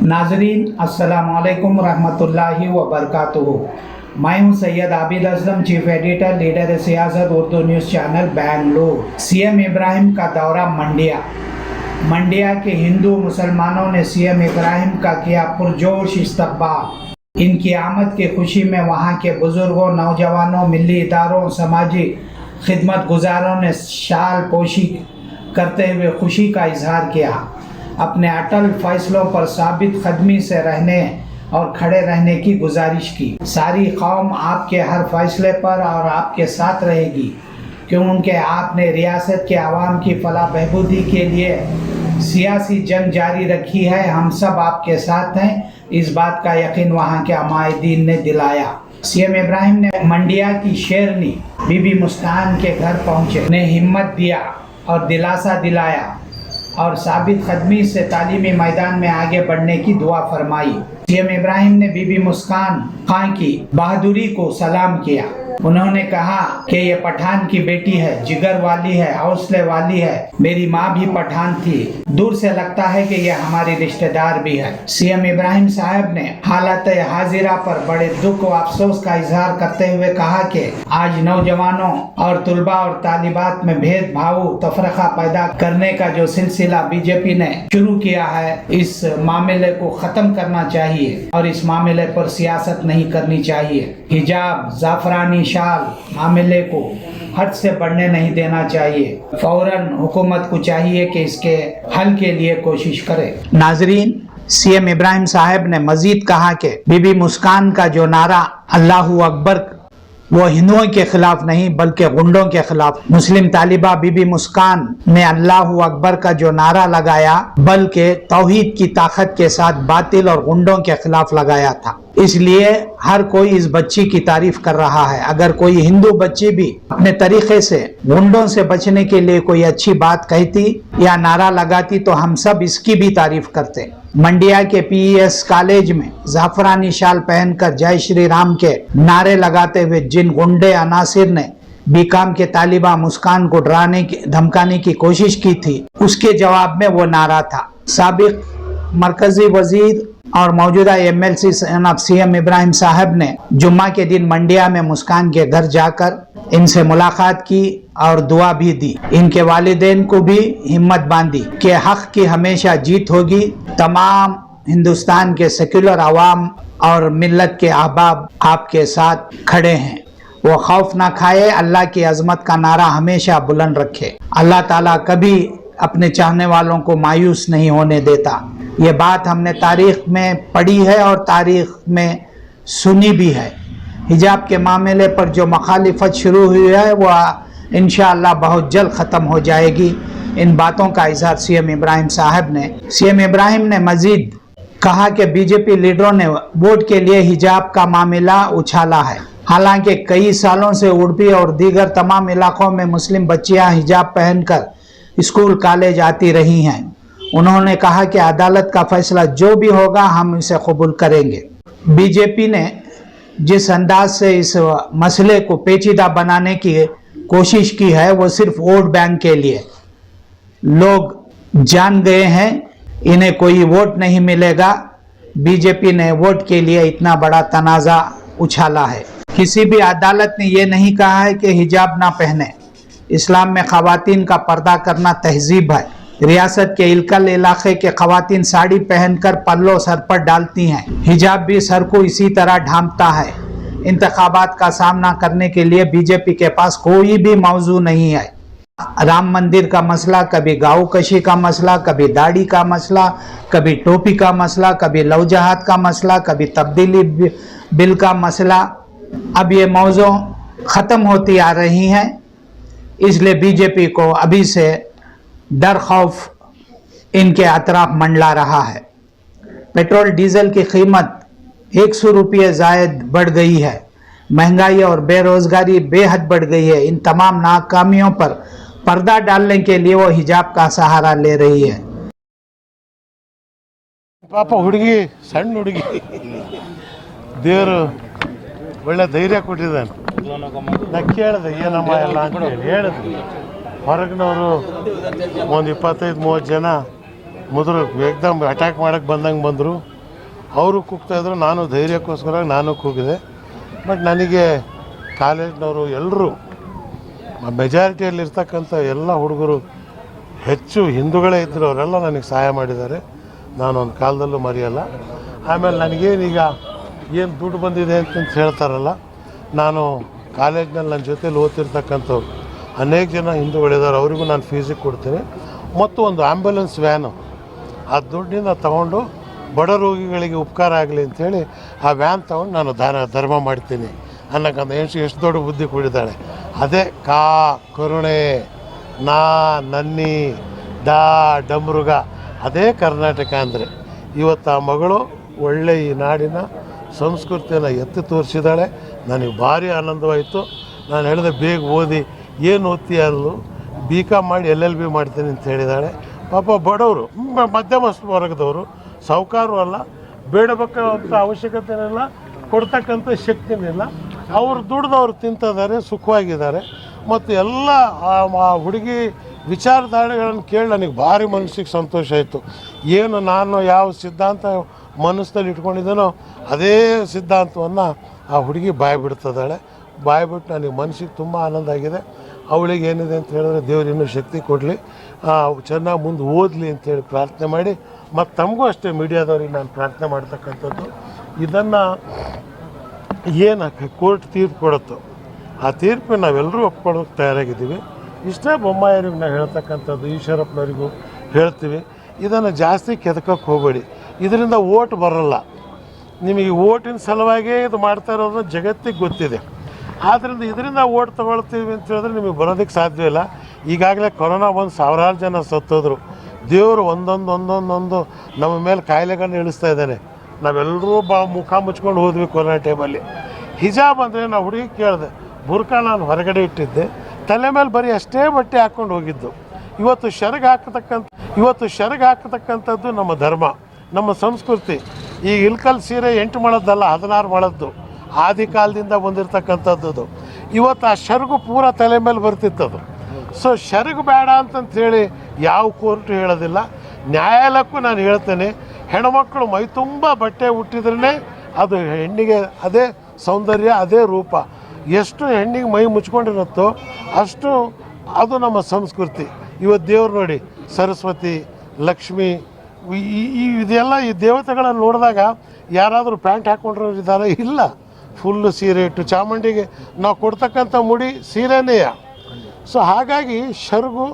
नाजरीन अस्सलाम वालेकुम रहमतुल्लाहि व बरकातुहू। मैं हूं Syed Abid Aslam, chief editor, leader Siasat, Urdu news channel Bengaluru. CM Ibrahim का दौरा मंडिया के हिंदू मुसलमानों ने सीएम इब्राहिम का किया पुरजोश इस्तकबाल। इनकी आमद की खुशी में वहां के बुजुर्गों, नौजवानों, मिली इदारों, समाजी खिदमत गुजारों ने शाल पोशी करते हुए खुशी का इजहार किया। अपने अटल फैसलों पर साबित कदमी से रहने और खड़े रहने की गुजारिश की। सारी कौम आपके हर फैसले पर और आपके साथ रहेगी, क्योंकि आपने रियासत के आवाम की फलाह बहबूदी के लिए सियासी जंग जारी रखी है। हम सब आपके साथ हैं, इस बात का यकीन वहाँ के अमायदीन ने दिलाया। सीएम इब्राहिम ने मंडिया की शेरनी बीबी मुस्कान के घर पहुँचे, उन्हें हिम्मत दिया और दिलासा दिलाया और साबित कदमी से तालीमी मैदान में आगे बढ़ने की दुआ फरमाई। सीएम इब्राहिम ने बीबी मुस्कान खां की बहादुरी को सलाम किया। उन्होंने कहा कि ये पठान की बेटी है, जिगर वाली है, हौसले वाली है। मेरी माँ भी पठान थी, दूर से लगता है कि ये हमारी रिश्तेदार भी है। सीएम इब्राहिम साहब ने हालत हाजिरा पर बड़े दुख व अफसोस का इजहार करते हुए कहा कि आज नौजवानों और तुलबा और तालिबात में भेदभाव तफरका पैदा करने का जो सिलसिला बीजेपी ने शुरू किया है, इस मामले को खत्म करना चाहिए और इस मामले पर सियासत नहीं करनी चाहिए। हिजाब, जाफरानी शाल मामले को हद से बढ़ने नहीं देना चाहिए। फौरन हुकूमत को चाहिए कि इसके हल के लिए कोशिश करे। नाजरीन, सीएम इब्राहिम साहब ने मजीद कहा कि बीबी मुस्कान का जो नारा अल्लाहू अकबर, वो हिंदुओं के खिलाफ नहीं बल्कि गुंडों के खिलाफ। मुस्लिम तालिबा बीबी मुस्कान ने अल्लाहू अकबर का जो नारा लगाया, बल्कि तौहीद की ताकत के साथ बातिल और गुंडों के खिलाफ लगाया था। इसलिए हर कोई इस बच्ची की तारीफ कर रहा है। अगर कोई हिंदू बच्ची भी अपने तरीके से गुंडों से बचने के लिए कोई अच्छी बात कहती या नारा लगाती तो हम सब इसकी भी तारीफ करते। मंडिया के पीईएस कॉलेज में जाफरानी शाल पहनकर जय श्री राम के नारे लगाते हुए जिन गुंडे अनासिर ने बीकाम के तालिबा मुस्कान को डराने की धमकाने की कोशिश की थी, उसके जवाब में वो नारा था। साबिक मरकजी वजीर और मौजूदा एमएलसी जनाब सीएम इब्राहिम साहब ने जुम्मा के दिन मंडिया में मुस्कान के घर जाकर इनसे मुलाकात की और दुआ भी दी। इनके वालिदैन को भी हिम्मत बांधी कि हक की हमेशा जीत होगी। तमाम हिंदुस्तान के सेक्युलर आवाम और मिल्लत के अहबाब आपके साथ खड़े हैं। वो खौफ ना खाए, अल्लाह की अजमत का नारा हमेशा बुलंद रखे। अल्लाह ताला कभी अपने चाहने वालों को मायूस नहीं होने देता। ये बात हमने तारीख में पढ़ी है और तारीख में सुनी भी है। हिजाब के मामले पर जो मखालिफत शुरू हुई है वो इंशाअल्लाह बहुत जल्द ख़त्म हो जाएगी। इन बातों का इजहार सीएम इब्राहिम साहब ने। सीएम इब्राहिम ने मजीद कहा कि बीजेपी लीडरों ने वोट के लिए हिजाब का मामला उछाला है। हालांकि कई सालों से उड़पी और दीगर तमाम इलाकों में मुस्लिम बच्चियां हिजाब पहनकर स्कूल कॉलेज आती रही हैं। उन्होंने कहा कि अदालत का फैसला जो भी होगा हम इसे कबूल करेंगे। बीजेपी ने जिस अंदाज से इस मसले को पेचीदा बनाने की कोशिश की है, वो सिर्फ वोट बैंक के लिए। लोग जान गए हैं इन्हें कोई वोट नहीं मिलेगा। बीजेपी ने वोट के लिए इतना बड़ा तनाज़ा उछाला है। किसी भी अदालत ने यह नहीं कहा है कि हिजाब ना पहने। इस्लाम में खवातीन का पर्दा करना तहजीब है। रियासत के इलकल इलाके के खवातीन साड़ी पहनकर पल्लो सर पर डालती हैं। हिजाब भी सर को इसी तरह ढांपता है। इंतखाबात का सामना करने के लिए बीजेपी के पास कोई भी मौजू नहीं है। राम मंदिर का मसला, कभी गाँव कशी का मसला, कभी दाढ़ी का मसला, कभी टोपी का मसला, कभी लव जहाद का मसला, कभी तब्दीली बिल का मसला। अब ये मौजू ख़त्म होती आ रही हैं। इसलिए बीजेपी को अभी से डर खौफ इनके अतराफ मंडला रहा है। पेट्रोल डीजल की कीमत 100 रुपये ज़ायद बढ़ गई है। महंगाई और बेरोज़गारी बेहद बढ़ गई है। इन तमाम नाकामियों पर पर्दा डालने के लिए वो हिजाब का सहारा ले रही है। ಪಾಪ ಹುಡುಗಿ ಸಣ್ಣ ಹುಡುಗಿ ದೇವರು ಒಳ್ಳೆ ಧೈರ್ಯ ಕೊಟ್ಟಿದ್ದಾನೆ. ನಾ ಕೇಳಿದೆ ಏನಮ್ಮ ಎಲ್ಲ ಅಂತೇಳಿ ಹೇಳಿದ್ರು. ಹೊರಗಿನವರು ಒಂದು 25-30 ಜನ ಮುದ್ರು ಏಕ್ದಮ್ ಅಟ್ಯಾಕ್ ಮಾಡಕ್ಕೆ ಬಂದಂಗೆ ಬಂದರು. ಅವರು ಕೂಗ್ತಾಯಿದ್ರು, ನಾನು ಧೈರ್ಯಕ್ಕೋಸ್ಕರ ನಾನು ಕೂಗಿದೆ. ಬಟ್ ನನಗೆ ಕಾಲೇಜ್ನವರು ಎಲ್ಲರೂ ಮೆಜಾರಿಟಿಯಲ್ಲಿರ್ತಕ್ಕಂಥ ಎಲ್ಲ ಹುಡುಗರು ಹೆಚ್ಚು ಹಿಂದೂಗಳೇ ಇದ್ದರು, ಅವರೆಲ್ಲ ನನಗೆ ಸಹಾಯ ಮಾಡಿದ್ದಾರೆ. ನಾನು ಒಂದು ಕಾಲದಲ್ಲೂ ಮರೆಯಲ್ಲ. ಆಮೇಲೆ ನನಗೇನೀಗ ಏನು ದುಡ್ಡು ಬಂದಿದೆ ಅಂತಂತ ಹೇಳ್ತಾರಲ್ಲ, ನಾನು ಕಾಲೇಜ್ನಲ್ಲಿ ನನ್ನ ಜೊತೇಲಿ ಓದ್ತಿರ್ತಕ್ಕಂಥವ್ರು ಅನೇಕ ಜನ ಹಿಂದೂಗಳಿದ್ದಾರೆ, ಅವರಿಗೂ ನಾನು ಫೀಸಿಗೆ ಕೊಡ್ತೀನಿ. ಮತ್ತು ಒಂದು ಆ್ಯಂಬುಲೆನ್ಸ್ ವ್ಯಾನು ಆ ದುಡ್ಡಿಂದ ತಗೊಂಡು ಬಡ ರೋಗಿಗಳಿಗೆ ಉಪಕಾರ ಆಗಲಿ ಅಂಥೇಳಿ ಆ ವ್ಯಾನ್ ತೊಗೊಂಡು ನಾನು ಧರ್ಮ ಮಾಡ್ತೀನಿ ಅನ್ನೋಕ್ಕಂತ ಎಷ್ಟು ದೊಡ್ಡ ಬುದ್ಧಿ ಕೊಡಿದ್ದಾಳೆ. ಅದೇ ಕರುಣೆ, ನನ್ನಿ, ಡಮೃಗ, ಅದೇ ಕರ್ನಾಟಕ ಅಂದರೆ. ಇವತ್ತು ಆ ಮಗಳು ಒಳ್ಳೆ ಈ ನಾಡಿನ ಸಂಸ್ಕೃತಿಯನ್ನು ಎತ್ತಿ ತೋರಿಸಿದ್ದಾಳೆ. ನನಗೆ ಭಾರಿ ಆನಂದವಾಯಿತು. ನಾನು ಹೇಳಿದೆ, ಬೇಗ ಓದಿ ಏನು ಓದ್ತೀಯ ಅಂದ್ಲು. BCom ಮಾಡಿ LLB ಮಾಡ್ತೀನಿ ಅಂತ ಹೇಳಿದ್ದಾಳೆ. ಪಾಪ ಬಡವರು, ಮಧ್ಯಮ ವರ್ಗದವರು, ಸಾಹುಕಾರು ಅಲ್ಲ, ಬೇಡಬೇಕಂತ ಅವಶ್ಯಕತೆನಿಲ್ಲ, ಕೊಡ್ತಕ್ಕಂಥ ಶಕ್ತಿನಿಲ್ಲ. ಅವರು ದುಡ್ದವ್ರು ತಿಂತಿದ್ದಾರೆ, ಸುಖವಾಗಿದ್ದಾರೆ. ಮತ್ತು ಎಲ್ಲ ಆ ಹುಡುಗಿ ವಿಚಾರಧಾರೆಗಳನ್ನು ಕೇಳಿ ನನಗೆ ಭಾರಿ ಮನಸ್ಸಿಗೆ ಸಂತೋಷ ಆಯಿತು. ಏನು ನಾನು ಯಾವ ಸಿದ್ಧಾಂತ ಮನಸ್ಸಲ್ಲಿ ಇಟ್ಕೊಂಡಿದ್ದೇನೋ ಅದೇ ಸಿದ್ಧಾಂತವನ್ನು ಆ ಹುಡುಗಿ ಬಾಯ್ಬಿಡ್ತಿದ್ದಾಳೆ. ಬಾಯ್ಬಿಟ್ಟು ನನಗೆ ಮನಸ್ಸಿಗೆ ತುಂಬ ಆನಂದ ಆಗಿದೆ. ಅವಳಿಗೆ ಏನಿದೆ ಅಂತ ಹೇಳಿದ್ರೆ ದೇವ್ರು ಇನ್ನೂ ಶಕ್ತಿ ಕೊಡಲಿ, ಚೆನ್ನಾಗಿ ಮುಂದೆ ಓದಲಿ ಅಂತೇಳಿ ಪ್ರಾರ್ಥನೆ ಮಾಡಿ, ಮತ್ತು ತಮಗೂ ಅಷ್ಟೇ ಮೀಡಿಯಾದವ್ರಿಗೆ ನಾನು ಪ್ರಾರ್ಥನೆ ಮಾಡ್ತಕ್ಕಂಥದ್ದು, ಇದನ್ನು ಏನು ಕೋರ್ಟ್ ತೀರ್ಪು ಕೊಡುತ್ತೋ ಆ ತೀರ್ಪು ನಾವೆಲ್ಲರೂ ಒಪ್ಕೊಳ್ಳೋಕೆ ತಯಾರಾಗಿದ್ದೀವಿ. ಇಷ್ಟೇ ಬೊಮ್ಮಾಯಿಯವ್ರಿಗೆ ನಾವು ಹೇಳ್ತಕ್ಕಂಥದ್ದು, ಈಶ್ವರಪ್ಪನವರಿಗೂ ಹೇಳ್ತೀವಿ, ಇದನ್ನು ಜಾಸ್ತಿ ಕೆದಕಕ್ಕೆ ಹೋಗಬೇಡಿ. ಇದರಿಂದ ಓಟ್ ಬರೋಲ್ಲ. ನಿಮಗೆ ಓಟಿನ ಸಲುವಾಗೇ ಇದು ಮಾಡ್ತಾ ಇರೋದು ಜಗತ್ತಿಗೆ ಗೊತ್ತಿದೆ. ಆದ್ದರಿಂದ ಇದರಿಂದ ಓಟ್ ತೊಗೊಳ್ತೀವಿ ಅಂತ ಹೇಳಿದ್ರೆ ನಿಮಗೆ ಬರೋದಕ್ಕೆ ಸಾಧ್ಯವಿಲ್ಲ. ಈಗಾಗಲೇ ಕೊರೋನಾ ಬಂದು ಸಾವಿರಾರು ಜನ ಸತ್ತೋದ್ರು. ದೇವರು ಒಂದೊಂದು ನಮ್ಮ ಮೇಲೆ ಕಾಯಿಲೆಗಳನ್ನ ಇಳಿಸ್ತಾ ಇದ್ದಾನೆ. ನಾವೆಲ್ಲರೂ ಮುಖ ಮುಚ್ಕೊಂಡು ಹೋದ್ವಿ ಕೊರೋನಾ ಟೈಮಲ್ಲಿ. ಹಿಜಾಬ್ ಅಂದರೆ ನಾವು ಹುಡುಗಿ ಕೇಳಿದೆ, ಬುರ್ಕಾ ನಾನು ಹೊರಗಡೆ ಇಟ್ಟಿದ್ದೆ, ತಲೆ ಮೇಲೆ ಬರೀ ಅಷ್ಟೇ ಬಟ್ಟೆ ಹಾಕ್ಕೊಂಡು ಹೋಗಿದ್ದು. ಇವತ್ತು ಶರಗ್ ಹಾಕತಕ್ಕಂಥದ್ದು ನಮ್ಮ ಧರ್ಮ, ನಮ್ಮ ಸಂಸ್ಕೃತಿ. ಈ ಇಲ್ಕಲ್ ಸೀರೆ 8 ಮೊಳದ್ದಲ್ಲ, 16 ಮೊಳದ್ದು ಆದಿ ಕಾಲದಿಂದ ಬಂದಿರತಕ್ಕಂಥದ್ದು. ಇವತ್ತು ಆ ಶರ್ಗು ಪೂರ ತಲೆ ಮೇಲೆ ಬರ್ತಿತ್ತದು. ಸೊ ಶರ್ಗ್ ಬೇಡ ಅಂತಂಥೇಳಿ ಯಾವ ಕೋರ್ಟು ಹೇಳೋದಿಲ್ಲ. ನ್ಯಾಯಾಲಯಕ್ಕೂ ನಾನು ಹೇಳ್ತೇನೆ, ಹೆಣ್ಮಕ್ಳು ಮೈ ತುಂಬ ಬಟ್ಟೆ ಹುಟ್ಟಿದ್ರೇ ಅದು ಹೆಣ್ಣಿಗೆ ಅದೇ ಸೌಂದರ್ಯ, ಅದೇ ರೂಪ. ಎಷ್ಟು ಹೆಣ್ಣಿಗೆ ಮೈ ಮುಚ್ಕೊಂಡಿರುತ್ತೋ ಅಷ್ಟು ಅದು ನಮ್ಮ ಸಂಸ್ಕೃತಿ. ಇವತ್ತು ದೇವ್ರು ನೋಡಿ, ಸರಸ್ವತಿ, ಲಕ್ಷ್ಮಿ, ಇದೆಲ್ಲ ಈ ದೇವತೆಗಳನ್ನು ನೋಡಿದಾಗ ಯಾರಾದರೂ ಪ್ಯಾಂಟ್ ಹಾಕ್ಕೊಂಡ್ರವ್ರು ಇದ್ದಾರೆ? ಇಲ್ಲ. ಫುಲ್ಲು ಸೀರೆ ಇಟ್ಟು ಚಾಮುಂಡಿಗೆ ನಾವು ಕೊಡ್ತಕ್ಕಂಥ ಮುಡಿ ಸೀರೆನೇ. ಸೊ ಹಾಗಾಗಿ ಶರ್ಗು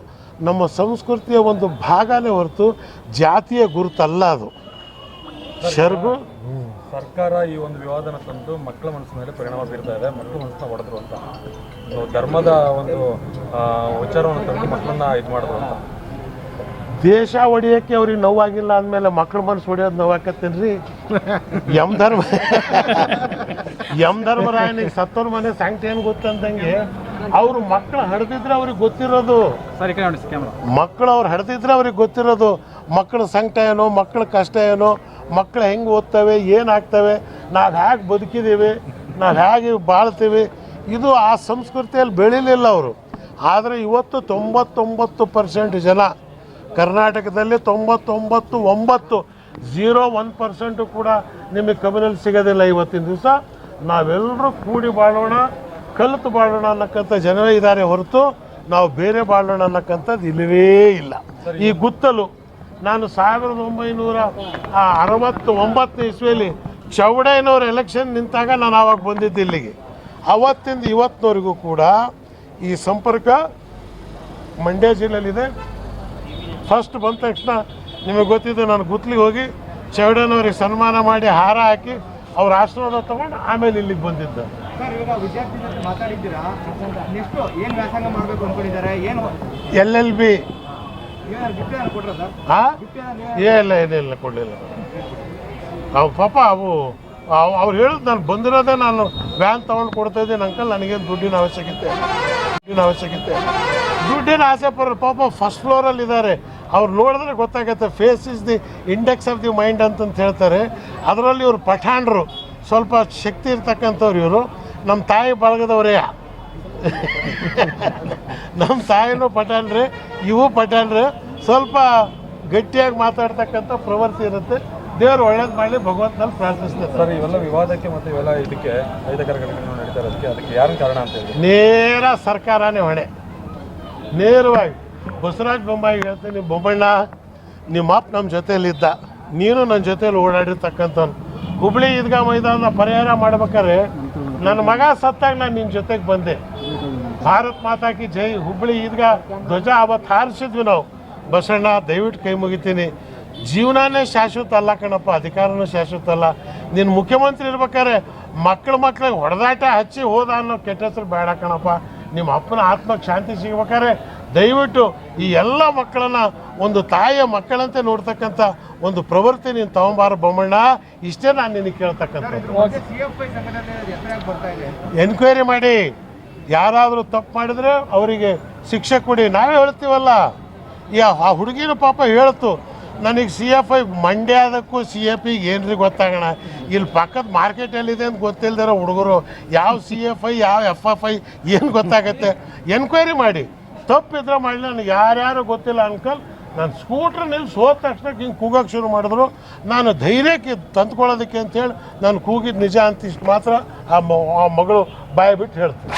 ನಮ್ಮ ಸಂಸ್ಕೃತಿಯ ಒಂದು ಭಾಗನೇ ಹೊರತು ಜಾತಿಯ ಗುರುತಲ್ಲ ಅದು. ಶರ್ಗು ಸರ್ಕಾರ ಈ ಒಂದು ವಿವಾದನ ತಂದು ಮಕ್ಕಳ ಮನಸ್ಸಿನ ಮೇಲೆ ಪರಿಣಾಮ ಬೀರ್ತಾ ಇದೆ, ಮಕ್ಕಳ ಮನಸ್ಸನ್ನ ಹೊಡೆದ್ರು ಅಂತ, ಧರ್ಮದ ಒಂದು ವಿಚಾರವನ್ನು ತಂದು ಮಕ್ಕಳನ್ನ ಇದು ಮಾಡಿದ್ರು ಅಂತ. ದೇಶ ಹೊಡಿಯೋಕ್ಕೆ ಅವ್ರಿಗೆ ನೋವಾಗಿಲ್ಲ ಅಂದಮೇಲೆ ಮಕ್ಕಳ ಮನಸ್ಸು ಹೊಡಿಯೋದು ನೋವಾಕತ್ತೇನು ರೀ? ಯಮ್ ಧರ್ಮರಾಯನಿಗೆ ಸತ್ತೋರ್ ಮನೆ ಸಾಂಕ್ತಿ ಏನು ಗೊತ್ತಂದಂಗೆ ಅವರು ಮಕ್ಕಳು ಹಡ್ದಿದ್ರೆ ಅವ್ರಿಗೆ ಗೊತ್ತಿರೋದು. ಮಕ್ಕಳು ಅವ್ರು ಹಡ್ದಿದ್ರೆ ಅವ್ರಿಗೆ ಗೊತ್ತಿರೋದು ಮಕ್ಕಳ ಸಂಕಟ ಏನೋ, ಮಕ್ಕಳ ಕಷ್ಟ ಏನೋ, ಮಕ್ಕಳು ಹೆಂಗೆ ಓದ್ತವೆ, ಏನಾಗ್ತವೆ, ನಾವು ಹೇಗೆ ಬದುಕಿದ್ದೀವಿ, ನಾವು ಹೇಗೆ ಬಾಳ್ತೀವಿ, ಇದು ಆ ಸಂಸ್ಕೃತಿಯಲ್ಲಿ ಬೆಳೀಲಿಲ್ಲ ಅವರು. ಆದರೆ ಇವತ್ತು 99% ಜನ ಕರ್ನಾಟಕದಲ್ಲಿ 99.9% ಕೂಡ ನಿಮಗೆ ಕಮ್ಯುನಲ್ ಸಿಗೋದಿಲ್ಲ. ಇವತ್ತಿನ ದಿವಸ ನಾವೆಲ್ಲರೂ ಕೂಡಿ ಬಾಳೋಣ, ಕಲಿತು ಬಾಳೋಣ ಅನ್ನಕ್ಕಂಥ ಜನರೇ ಇದ್ದಾರೆ ಹೊರತು ನಾವು ಬೇರೆ ಬಾಳೋಣ ಅನ್ನಕ್ಕಂಥದ್ದು ಇಲ್ಲವೇ ಇಲ್ಲ. ಈ ಗುತ್ತಲು ನಾನು 1969 ಇಸ್ವಿಯಲ್ಲಿ ಚೌಡಯ್ಯನವ್ರ ಎಲೆಕ್ಷನ್ ನಿಂತಾಗ ನಾನು ಆವಾಗ ಬಂದಿದ್ದೆ ಇಲ್ಲಿಗೆ. ಅವತ್ತಿಂದ ಇವತ್ತಿನವರೆಗೂ ಕೂಡ ಈ ಸಂಪರ್ಕ ಮಂಡ್ಯ ಜಿಲ್ಲೆಯಲ್ಲಿದೆ. ಫಸ್ಟ್ ಬಂದ ತಕ್ಷಣ ನಿಮಗೆ ಗೊತ್ತಿದ್ದು, ನಾನು ಗುತ್ಲಿಗೆ ಹೋಗಿ ಚೌಡಯ್ಯನವ್ರಿಗೆ ಸನ್ಮಾನ ಮಾಡಿ ಹಾರ ಹಾಕಿ ಅವ್ರ ಆಶೀರ್ವಾದ ತೊಗೊಂಡು ಆಮೇಲೆ ಇಲ್ಲಿಗೆ ಬಂದಿದ್ದೆ. LLB ಏನಿಲ್ಲ ಕೊಡಲಿಲ್ಲ. ಅವು ಪಾಪ ಅವ್ರು ಹೇಳಿದ್ ನಾನು ಬಂದಿರೋದೇ ನಾನು ವ್ಯಾನ್ ತೊಗೊಂಡು ಕೊಡ್ತಾಯಿದ್ದೀನಿ ಅಂಕಲ್, ನನಗೇನು ದುಡ್ಡಿನ ಅವಶ್ಯಕತೆ ದುಡ್ಡಿನ ಆಸೆ ಪಡೋರು ಪಾಪ ಫಸ್ಟ್ ಫ್ಲೋರಲ್ಲಿ ಇದ್ದಾರೆ. ಅವ್ರು ನೋಡಿದ್ರೆ ಗೊತ್ತಾಗುತ್ತೆ. Face is the index of the mind ಅಂತಂತ ಹೇಳ್ತಾರೆ. ಅದರಲ್ಲಿ ಇವರು ಪಠಾಣರು, ಸ್ವಲ್ಪ ಶಕ್ತಿ ಇರ್ತಕ್ಕಂಥವ್ರು ಇವರು. ನಮ್ಮ ತಾಯಿ ಬಳಗದವರೇ, ನಮ್ಮ ತಾಯಿನೂ ಪಠಾಣ್ರೆ, ಇವು ಪಠಾಣ್ರೆ. ಸ್ವಲ್ಪ ಗಟ್ಟಿಯಾಗಿ ಮಾತಾಡ್ತಕ್ಕಂಥ ಪ್ರವೃತ್ತಿ ಇರುತ್ತೆ. ದೇವರು ಒಳ್ಳೇದು ಮಾಡಲಿ ಭಗವಂತನಲ್ಲಿ ಪ್ರಾರ್ಥಿಸ್ತೇನೆ. ಸರ್ ಇವೆಲ್ಲ ವಿವಾದಕ್ಕೆ ಮತ್ತು ಇವೆಲ್ಲ ಇದಕ್ಕೆ ಅಹಿತಕರ ಘಟನೆಗಳು ನಡೀತಾ ಇರೋದಕ್ಕೆ ಅದಕ್ಕೆ ಯಾರು ಕಾರಣ ಅಂತ ಹೇಳಿ ನೇರ ಸರ್ಕಾರನೇ ಹೊಣೆ. ನೇರವಾಗಿ ಬಸವರಾಜ ಬೊಮ್ಮಾಯಿ ಹೇಳ್ತೀನಿ, ಬೊಮ್ಮಣ್ಣ ನಿಮ್ಮ ಅಪ್ಪ ನಮ್ಮ ಜೊತೆಯಲ್ಲಿದ್ದ, ನೀನು ನನ್ನ ಜೊತೆಯಲ್ಲಿ ಓಡಾಡಿರ್ತಕ್ಕಂಥವ್ನು. ಹುಬ್ಳಿ ಈದ್ಗಾ ಮೈದಾನ ಪರಿಹಾರ ಮಾಡ್ಬೇಕಾದ್ರೆ ನನ್ನ ಮಗ ಸತ್ತಾಗ ನಾನು ನಿನ್ನ ಜೊತೆಗೆ ಬಂದೆ. ಭಾರತ್ ಮಾತಾ ಕಿ ಜೈ, ಹುಬ್ಳಿ ಈದ್ಗಾ ಧ್ವಜ ಅವತ್ತು ಹಾರಿಸಿದ್ವಿ ನಾವು. ಬಸಣ್ಣ ದಯವಿಟ್ಟು ಕೈ ಮುಗಿತೀನಿ, ಜೀವನನೇ ಶಾಶ್ವತ ಅಲ್ಲ ಕಣಪ್ಪ, ಅಧಿಕಾರನೂ ಶಾಶ್ವತ ಅಲ್ಲ. ನೀನು ಮುಖ್ಯಮಂತ್ರಿ ಇರ್ಬೇಕಾದ್ರೆ ಮಕ್ಕಳಿಗೆ ಹೊಡೆದಾಟ ಹಚ್ಚಿ ಹೋದ ಅನ್ನೋ ಕೆಟ್ಟ ಹೆಸರು ಬೇಡ ಕಣಪ್ಪ. ನಿಮ್ಮ ಅಪ್ಪನ ಆತ್ಮಕ್ಕೆ ಶಾಂತಿ ಸಿಗ್ಬೇಕಾದ್ರೆ ದಯವಿಟ್ಟು ಈ ಎಲ್ಲ ಮಕ್ಕಳನ್ನ ಒಂದು ತಾಯಿಯ ಮಕ್ಕಳಂತೆ ನೋಡ್ತಕ್ಕಂಥ ಒಂದು ಪ್ರವೃತ್ತಿ ನೀನು ತಗೊಂಬಾರ ಬೊಮ್ಮಣ್ಣ. ಇಷ್ಟೇ ನಾನು ನಿನಗೆ ಕೇಳ್ತಕ್ಕಂಥದ್ದು. ಎನ್ಕ್ವೈರಿ ಮಾಡಿ, ಯಾರಾದರೂ ತಪ್ಪು ಮಾಡಿದರೆ ಅವರಿಗೆ ಶಿಕ್ಷೆ ಕೊಡಿ. ನಾವೇ ಹೇಳ್ತೀವಲ್ಲ, ಆ ಹುಡುಗಿನ ಪಾಪ ಹೇಳ್ತು, ನನಗೆ CFI ಮಂಡ್ಯದಕ್ಕೂ CFI ಏನ್ರಿ ಗೊತ್ತಾಗೋಣ, ಇಲ್ಲಿ ಪಕ್ಕದ ಮಾರ್ಕೆಟಲ್ಲಿದೆ ಅಂತ ಗೊತ್ತಿಲ್ದಿರೋ ಹುಡುಗರು ಯಾವ CFI ಯಾವ FFI ಏನು ಗೊತ್ತಾಗತ್ತೆ? ಎನ್ಕ್ವೈರಿ ಮಾಡಿ, ತಪ್ಪಿದ್ರೆ ಮಾಡಿ. ನನಗೆ ಯಾರ್ಯಾರು ಗೊತ್ತಿಲ್ಲ ಅಂಕಲ್, ನಾನು ಸ್ಕೂಟ್ರ್ನಲ್ಲಿ ಸೋತ ತಕ್ಷಣ ಹಿಂಗೆ ಕೂಗೋಕ್ಕೆ ಶುರು ಮಾಡಿದ್ರು. ನಾನು ಧೈರ್ಯಕ್ಕೆ ತಂದ್ಕೊಳ್ಳೋದಕ್ಕೆ ಅಂತೇಳಿ ನಾನು ಕೂಗಿದ್ದು ನಿಜ ಅಂತ ಇಷ್ಟು ಮಾತ್ರ ಆ ಮಗಳು ಬಾಯಿ ಬಿಟ್ಟು ಹೇಳ್ತೀನಿ.